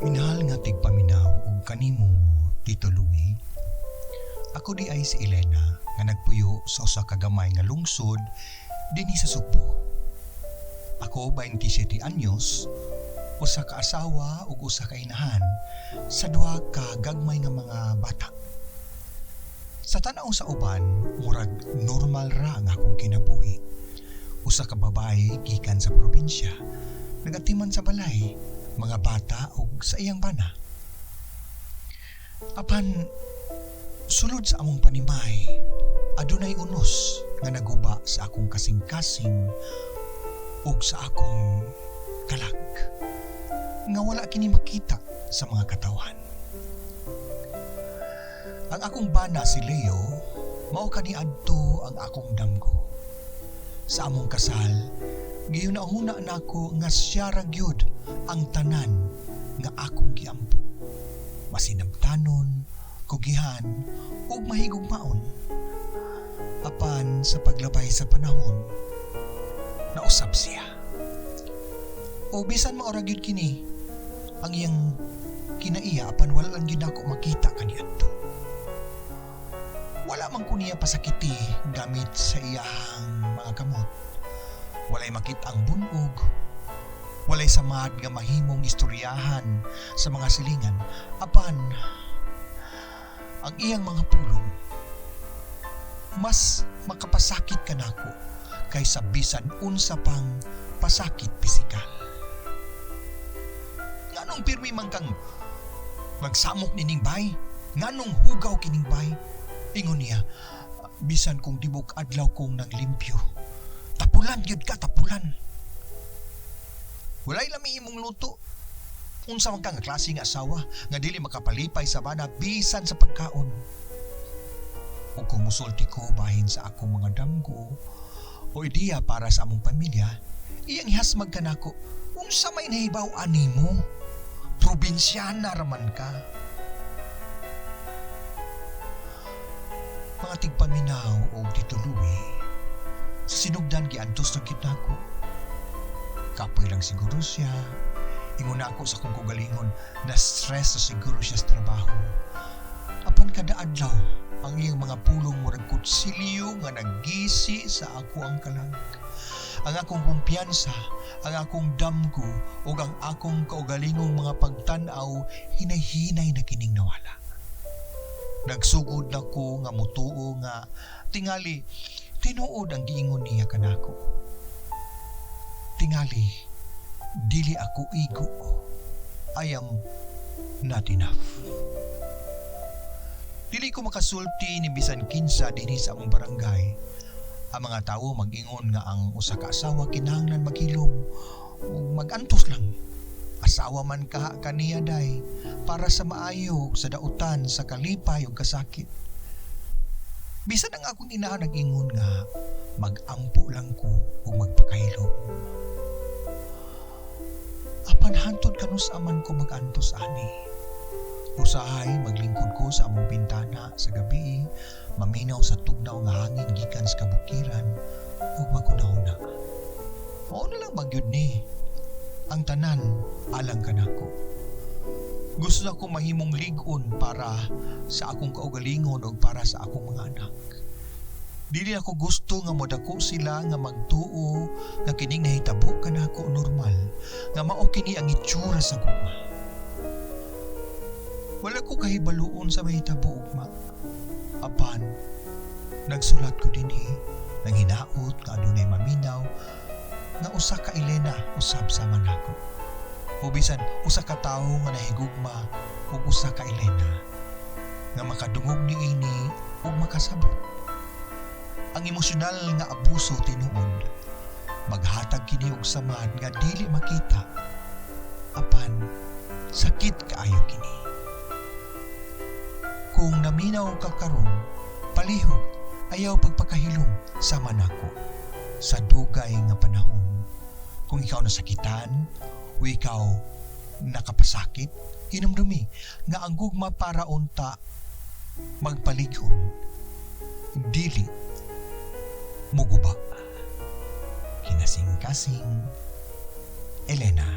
Minahal nga tigpaminaw ug kanimo, Tito Louie. Ako di ay si Elena nga nagpuyo sa usa ka gamay nga lungsod dinhi sa Sugbo. Ako 27 anyos, usa ka asawa ug usa ka inahan sa duha ka gagmay nga mga bata. Sa tanaw sa uban, murag normal ra nga akong kinabuhi. Usa ka babae gikan sa probinsya, nagatiman sa balay, mga bata ug sa iyang bana. Apan sulod sa among panimay, adunay unos nga naguba sa akong kasing-kasing ug sa akong kalag nga wala kini makita sa mga katawan. Ang akong bana si Leo mao kaniadto ang akong damgo. Sa among kasal, gihuna-huna nako nga siya ra gyud ang tanan nga akong giampo. Masinabtanon, kugihan ug mahigugmaon. Apan sa paglabay sa panahon, nausab siya. O bisan maora gyud kini ang iyang kinaiya apan wala lang gyud ako makita kaniadto. Wala man ko niya pasakiti gamit sa iyang mga kamot. Walay makita ang bunog. Walay samad nga mahimong istoryahan sa mga silingan. Apan, ang iyang mga pulong, mas makapasakit ka nako kaysa bisan unsa pang pasakit pisikal. Nganong pirmi man kang magsamok nining bay? Nganong hugaw kining bay? Ingon niya, bisan kung tibok adlaw kong nang limpyo. Tapulan gyud ka, tapulan. Walay lami imong luto. Unsa man ka nga klase nga asawa nga dili makapalipay sa bana bisan sa pagkaon. O kung musulti ko bahin sa akong mga damgo o ideya para sa among pamilya, iyang ihasmag ka nako. Unsa may nahibaw animo? Probinsyana raman ka. Mga tigpaminaw o Tito Louie, sa sinugdan giantos na kita ko. Kapoy lang siguro siya. Ingon ako sa kong kugalingon na stress na siguro siya sa trabaho. Apan kada adlaw, ang iyang mga pulong murag kutsilyo nga nagisi sa ako ang kalag. Ang akong kumpiyansa, ang akong damgo o ang akong kaugalingong mga pagtanaw, hinay-hinay na kining nawala. Nagsugod na ko nga mutuo nga tingali tinuod ang giingon niya kanako. Tingali dili ako igo. I am not enough. Dili ko makasulti ni bisan kinsa dinhi sa among barangay. Ang mga tawo mag-ingon nga ang usa ka asawa kinahanglan maghilom o mag-antos lang. Asawa man ka kaniya day para sa maayo sa dautan sa kalipay o kasakit. Bisan ang akong inahan nag-ingon nga mag-ampo lang ko o magpakahilom. Apan hantod kanus aman ko mag-antos ani. Usahay maglingkod ko sa among bintana sa gabi, maminaw sa tugnaw nga hangin gikan sa kabukiran ug magunahuna. Mao na lang magyud ni. Ang tanan alang kanako. Gusto na ko mahimong ligon para sa akong kaugalingon o para sa akong mga anak. Dili ako gusto nga modako sila nga magtuo nga kining nahitabo kanako normal, nga mao kini ang itsura sa gugma. Wala ko kahibaluon sa mahitabo ugma. Apan nagsulat ko dinhi nang hinaot nga adunay maminaw nga usa ka Elena usab sama nako. O bisan usa ka tawo nga nahigugma ug usa ka Elena nga makadungog niini ug makasabot. Ang emosyonal nga abuso tinuod maghatag kini og samad nga dili makita. Apan sakit kaayo kini. Kung naminaw ka karon, palihog ayaw pagpakahilom sama nako sa dugay nga panahon. Kung ikaw nasakitan o ikaw nakapasakit, hinumdumi nga ang gugma para unta magpaligon. Dili muguba. Kinasing-kasing Elena.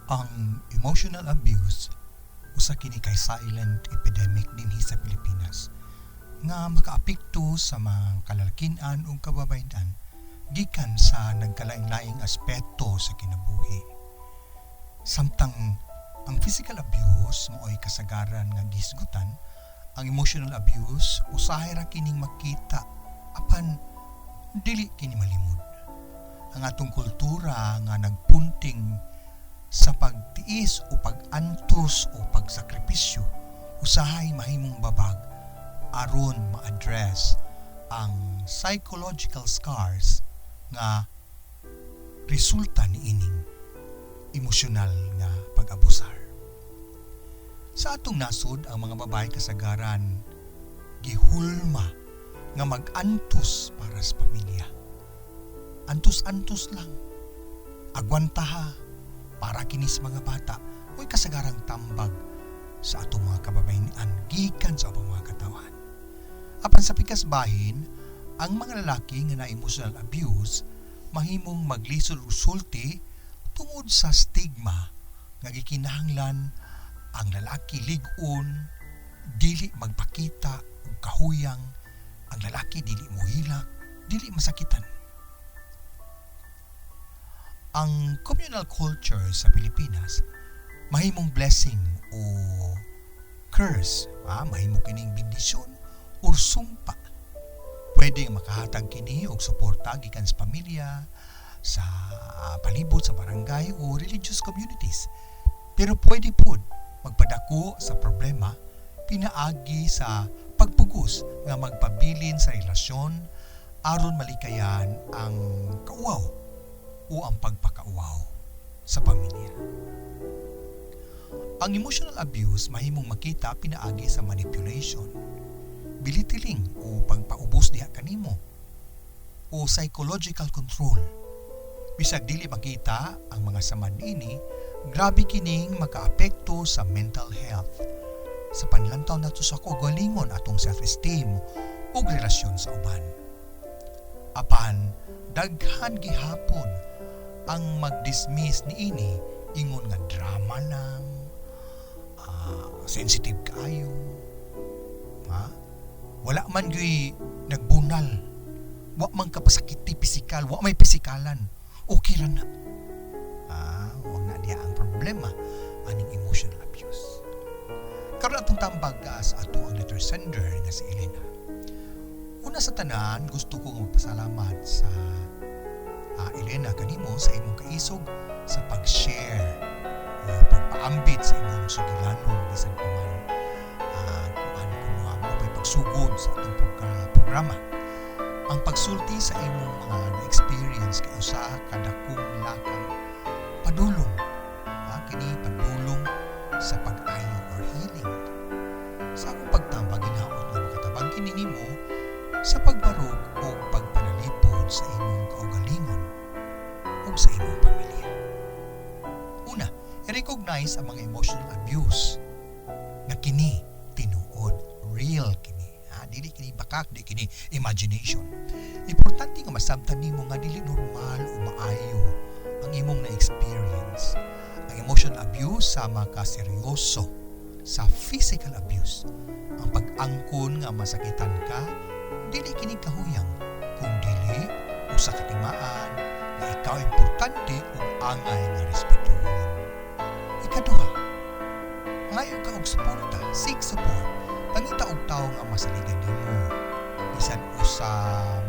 Ang emotional abuse usa kini kay silent epidemic dinhi sa Pilipinas nga makaapekto sa mga kalalkin-an ug kababayen-an gikan sa nagkalain-laing aspeto sa kinabuhi. Samtang ang physical abuse mo'y kasagaran nga gisgutan, ang emotional abuse usahay ra kining makita apan dili kini malimod. Ang atong kultura nga nagpunting sa pagtiis o pag-antos o pagsakripisyo usahay mahimong babag aron ma-address ang psychological scars nga resulta ni ining emosyonal nga pag-abusar. Sa atong nasod, ang mga babae kasagaran gihulma nga mag-antos para sa pamilya. Antos-antos lang, agwantaha para kinis mga bata o'y kasagarang tambag sa atong mga kababayan gikan sa atong mga katawan. Apan sa pikas bahin, ang mga lalaki nga na emotional abuse mahimong maglisod sulti tungod sa stigma nga gikinahanglan ang lalaki lig-on, dili magpakita og kahuyang, ang lalaki dili mohilak, dili masakitan. Ang communal culture sa Pilipinas mahimong blessing o curse, mahimo kining bendisyon o sumpa. Pwede makahatag kini og suporta gikan sa pamilya, sa palibot sa barangay o religious communities. Pero pwede pod magpadako sa problema pinaagi sa pagpugos nga magpabilin sa relasyon aron malikayan ang kauwaw o ang pagpakauwaw sa pamilya. Ang emotional abuse mahimong makita pinaagi sa manipulation, bilitiling o pagpaubos diha kanimo, o psychological control. Bisag dili makita ang mga samad niini, grabe kining makaapekto sa mental health, sa panlantaw nato sa kaugalingon atong self-esteem ug relasyon sa uban. Apan daghan gihapon ang mag-dismiss niini ingon nga drama lang, sensitive kaayo, wala man gyud nagbunal, wa man kapasakiti pisikal, wa may pisikalan, okay ra na. Huwag na diya ang problema aning emotional abuse. Karon atong tambag sa ato ang letter sender nga si Elena. Una sa tanan, gusto ko magpasalamat sa Elena kanimo sa imong kaisog sa pag-share o pagpaambit sa imong sugilanon bisan pa man kuan kuno mo pagsugod sa atong programa. Ang pagsulti sa imong mga na-experience kay usa ka dakong lakang padulong, kini padulong sa pag-ayo or healing. Sa akong pagtambag ginaot nga makatabang kini nimo sa pagbarog o pagpanalipod sa imong kaugalingon o sa imong pamilya. Una, i-recognize ang mga emotional abuse na kini tinuod, real kini. Dili kini bakak, di kini imagination. Importante nga masabtan nimo nga dili normal o maayo ang imong na-experience. Ang emotional abuse sama ka seryoso sa physical abuse. Ang pag-angkon nga masakitan ka dili kini kahuyang, kung dili usa ka timaan nga ikaw importante ug angay nga respetuhon. Ikaduha, ngayo ka og suporta, seek support. Pangita og tawo nga masaligan nimo. Bisan usa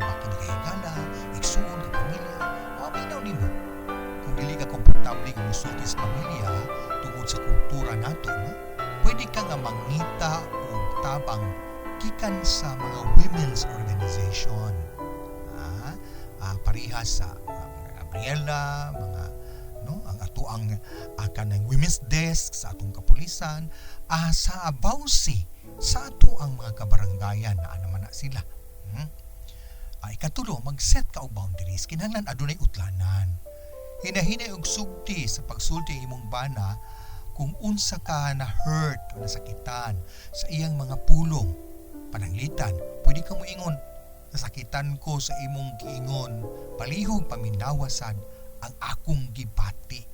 makinigahigala, igsuon ka pamilya, maminaw nimo. Kung dili ka komportable nga musulti sa pamilya tungod sa kultura nato, no? Pwede ka nga mangita og tabang gikan sa mga women's organization. Parihas sa mga Gabriela, mga ang atuang kanang women's desk sa atong kapulisan, sa abawsi sa ato ang mga kabaranggayan na naman na sila. Ikatulo, mag-set ka og boundaries. Kinahanglan adunay utlanan. Hinahinay og sugti sa pagsulti imong bana kung unsa ka na hurt o nasakitan sa iyang mga pulong, pananglitan. Pwede ka mo ingon, nasakitan ko sa imong giingon, palihog paminawasan ang akong gibati.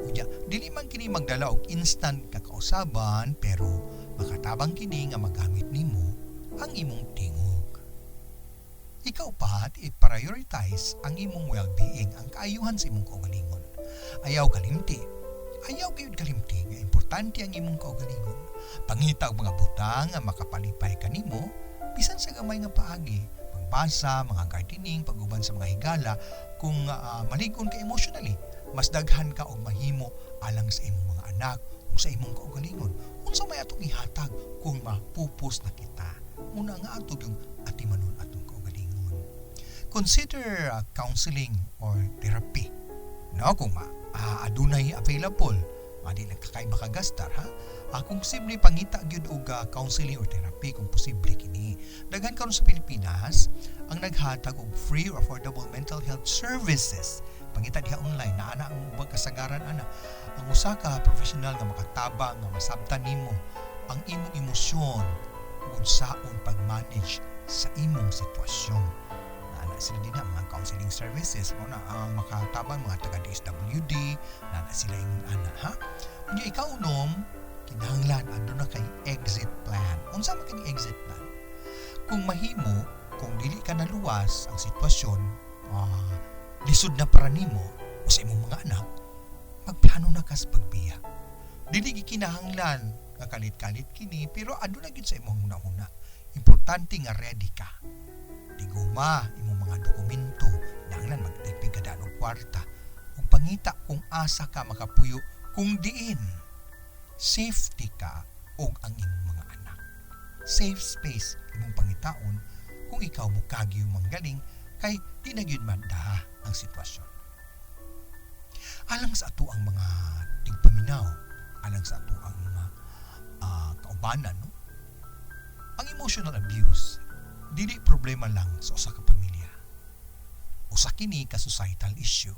Unya, dili man kini magdala og instant kakausaban, pero makatabang kini nga magamit nimo ang imong tingog. Ikaw pa, i-prioritize ang imong well-being, ang kaayuhan sa imong kaugalingon. Ayaw kalimti nga importante ang imong kaugalingon. Pangita og mga butang nga makapalipay kanimo bisan sa gamay nga paagi, pagbasa, mga gardening, paguban sa mga higala. Kung maligon ka emotionally, mas daghan ka og mahimo alang sa imong mga anak o sa imong kaugalingon. Unsa may atong ihatag kung mapupos na kita? Una nga atog yung atimanon atong kaugalingon. Consider counseling or therapy. No, kung adunay available, di lang kakay makagastar, kung posible pangita gyud og counseling or therapy kung posible kini. Daghan karon sa Pilipinas ang naghatag og free or affordable mental health services. Pangita diha online na ana ang ubang kasagaran ana. Ang usa ka professional nga makatabang nga masabtan nimo ang imong emosyon ug unsaon pag-manage sa imong sitwasyon. Sila din na mga counseling services mo na ang makatabang mga taga DSWD na sila yung kung ikaw kinahanglan ando na kay exit plan. Unsa man kini exit plan? Kung mahimo, kung dili ka naluwas ang sitwasyon, lisod na para nimo o sa imong mga anak, magplano na ka sa pagbiya. Dili kinahanglan nga kalit-kalit kini, pero ando na gyud sa imong una-una. Importante nga ready ka. Diguma imong mga dokumento, nanglan magtipig ka og kwarta ug pangita kung asa ka makapuyo, kung diin safety ka og ang imong mga anak. Safe space imong pangitaon kung ikaw mukagi yung manggaling kay di na gyud manda ang sitwasyon. Alang sa ato ang mga tigpaminaw, alang sa ato ang mga kaubanan, no? Ang emotional abuse dili problema lang sa usa ka pamilya. Usa kini ka societal issue.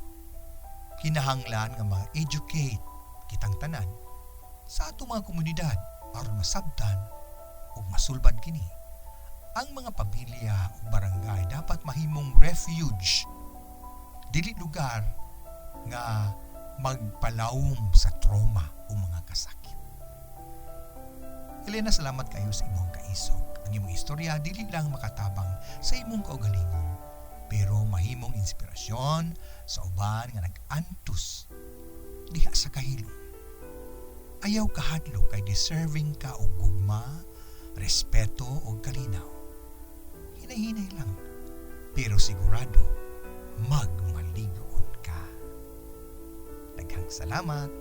Kinahanglan nga ma-educate kitang tanan sa ato mga komunidad aron masabtan ug masulbad kini. Ang mga pamilya ug barangay dapat mahimong refuge, dili lugar nga magpalawom sa trauma o mga kasakit. Elena, salamat kayo sa imong kaisog. Ang imong istorya dili lang makatabang sa imong kaugalingon, pero mahimong inspirasyon sa uban nga nag-antos diha sa kahilo. Ayaw kahadlok kay deserving ka og gugma, respeto ug kalinaw. Hinay-hinay lang, pero sigurado magmaligon ka. Daghang salamat.